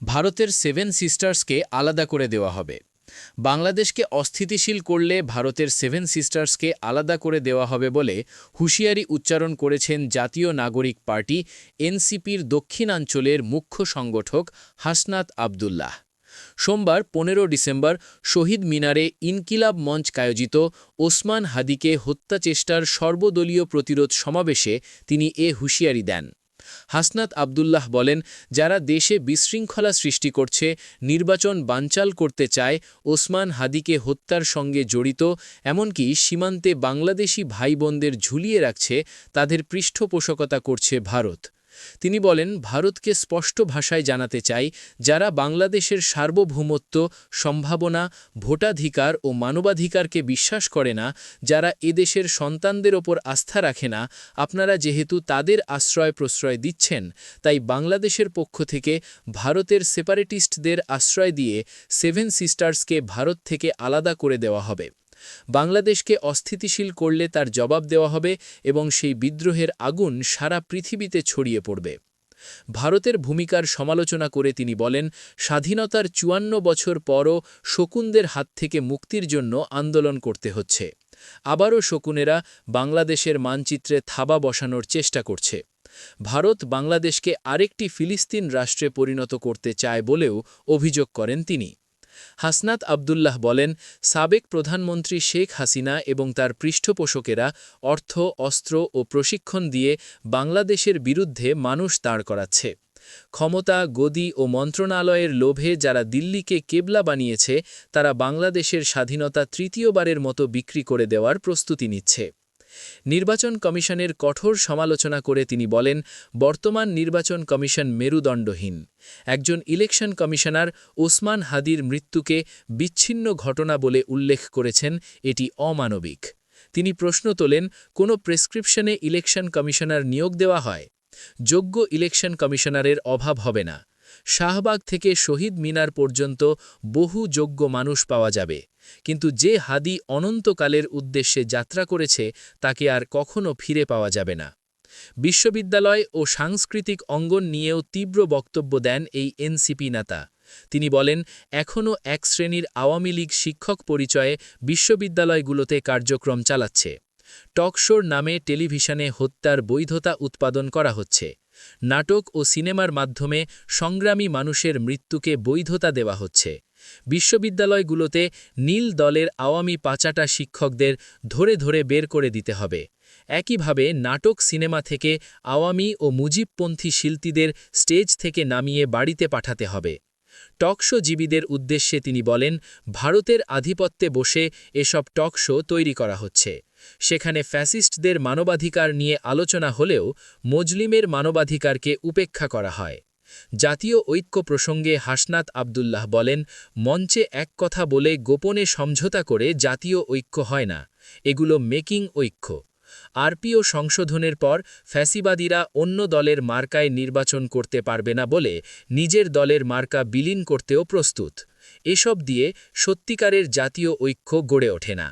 ভারতের সেভেন সিস্টার্সকে আলাদা করে দেওয়া হবে। বাংলাদেশকে অস্থিতিশীল করলে ভারতের সেভেন সিস্টার্সকে আলাদা করে দেওয়া হবে বলে হুঁশিয়ারি উচ্চারণ করেছেন জাতীয় নাগরিক পার্টি এনসিপির দক্ষিণাঞ্চলের মুখ্য সংগঠক হাসনাত আবদুল্লাহ। সোমবার ১৫ ডিসেম্বর শহীদ মিনারে ইনকিলাব মঞ্চ আয়োজিত ওসমান হাদিকে হত্যাচেষ্টার সর্বদলীয় প্রতিরোধ সমাবেশে তিনি এ হুঁশিয়ারি দেন। হাসনাত আবদুল্লাহ বলেন, যারা দেশে বিশৃঙ্খলা সৃষ্টি করছে, নির্বাচন বানচাল করতে চায়, ওসমান হাদিকে হত্যার সঙ্গে জড়িত, এমনকি সীমান্তে বাংলাদেশি ভাই বোনদের ঝুলিয়ে রাখছে, তাদের পৃষ্ঠপোষকতা করছে ভারত। তিনি বলেন, ভারতকে স্পষ্ট ভাষায় জানাতে চাই, যারা বাংলাদেশের সার্বভৌমত্ব, সম্ভাবনা, ভোটাধিকার ও মানবাধিকারকে বিশ্বাস করে না, যারা এদেশের সন্তানদের ওপর আস্থা রাখে না, আপনারা যেহেতু তাদের আশ্রয় প্রশ্রয় দিচ্ছেন, তাই বাংলাদেশের পক্ষ থেকে ভারতের সেপারেটিস্টদের আশ্রয় দিয়ে সেভেন সিস্টার্সকে ভারত থেকে আলাদা করে দেওয়া হবে। বাংলাদেশকে অস্থিতিশীল করলে তার জবাব দেওয়া হবে এবং সেই বিদ্রোহের আগুন সারা পৃথিবীতে ছড়িয়ে পড়বে। ভারতের ভূমিকার সমালোচনা করে তিনি বলেন, স্বাধীনতার ৫৪ বছর পরও শকুনদের হাত থেকে মুক্তির জন্য আন্দোলন করতে হচ্ছে। আবারও শকুনেরা বাংলাদেশের মানচিত্রে থাবা বসানোর চেষ্টা করছে। ভারত বাংলাদেশকে আরেকটি ফিলিস্তিন রাষ্ট্রে পরিণত করতে চায় বলেও অভিযোগ করেন তিনি। হাসনাত আবদুল্লাহ বলেন, সাবেক প্রধানমন্ত্রী শেখ হাসিনা এবং তার পৃষ্ঠপোষকেরা অর্থ, অস্ত্র ও প্রশিক্ষণ দিয়ে বাংলাদেশের বিরুদ্ধে মানুষ দাঁড় করাচ্ছে। ক্ষমতা, গদি ও মন্ত্রণালয়ের লোভে যারা দিল্লিকে কেবলা বানিয়েছে, তারা বাংলাদেশের স্বাধীনতা তৃতীয়বারের মতো বিক্রি করে দেওয়ার প্রস্তুতি নিচ্ছে। নির্বাচন কমিশনের কঠোর সমালোচনা করে তিনি বলেন, বর্তমান নির্বাচন কমিশন মেরুদণ্ডহীন। একজন ইলেকশন কমিশনার ওসমান হাদির মৃত্যুকে বিচ্ছিন্ন ঘটনা বলে উল্লেখ করেছেন, এটি অমানবিক। তিনি প্রশ্ন তোলেন, কোনো প্রেসক্রিপশনে ইলেকশন কমিশনার নিয়োগ দেওয়া হয়? যোগ্য ইলেকশন কমিশনারের অভাব হবে না। শাহবাগ থেকে শহীদ মিনার পর্যন্ত বহু যোগ্য মানুষ পাওয়া যাবে, কিন্তু যে হাদি অনন্তকালের উদ্দেশ্যে যাত্রা করেছে, তাকে আর কখনো ফিরে পাওয়া যাবে না। বিশ্ববিদ্যালয় ও সাংস্কৃতিক অঙ্গন নিয়েও তীব্র বক্তব্য দেন এই এনসিপি নেতা। তিনি বলেন, এখনও এক শ্রেণীর আওয়ামী লীগ শিক্ষক পরিচয়ে বিশ্ববিদ্যালয়গুলোতে কার্যক্রম চালাচ্ছে। টকশোর নামে টেলিভিশনে হত্যার বৈধতা উৎপাদন করা হচ্ছে। নাটক ও সিনেমার মাধ্যমে সংগ্রামী মানুষের মৃত্যুকে বৈধতা দেওয়া হচ্ছে। বিশ্ববিদ্যালয়গুলোতে নীল দলের আওয়ামী পাচাটা শিক্ষকদের ধরে ধরে বের করে দিতে হবে। একইভাবে নাটক, সিনেমা থেকে আওয়ামী ও মুজিবপন্থী শিল্পীদের স্টেজ থেকে নামিয়ে বাড়িতে পাঠাতে হবে। টকশোজীবীদের উদ্দেশ্যে তিনি বলেন, ভারতের আধিপত্যে বসে এসব টকশো তৈরি করা হচ্ছে। সেখানে ফ্যাসিস্টদের মানবাধিকার নিয়ে আলোচনা হলেও মুসলিমের মানবাধিকারকে উপেক্ষা করা হয়। জাতীয় ঐক্য প্রসঙ্গে হাসনাত আবদুল্লাহ বলেন, মঞ্চে এক কথা বলে গোপনে সমঝোতা করে জাতীয় ঐক্য হয় না, এগুলো মেকিং ঐক্য। আরপিও সংশোধনের পর ফ্যাসিবাদীরা অন্য দলের মার্কায় নির্বাচন করতে পারবে না বলে নিজের দলের মার্কা বিলীন করতেও প্রস্তুত। এসব দিয়ে সত্যিকারের জাতীয় ঐক্য গড়ে ওঠে না।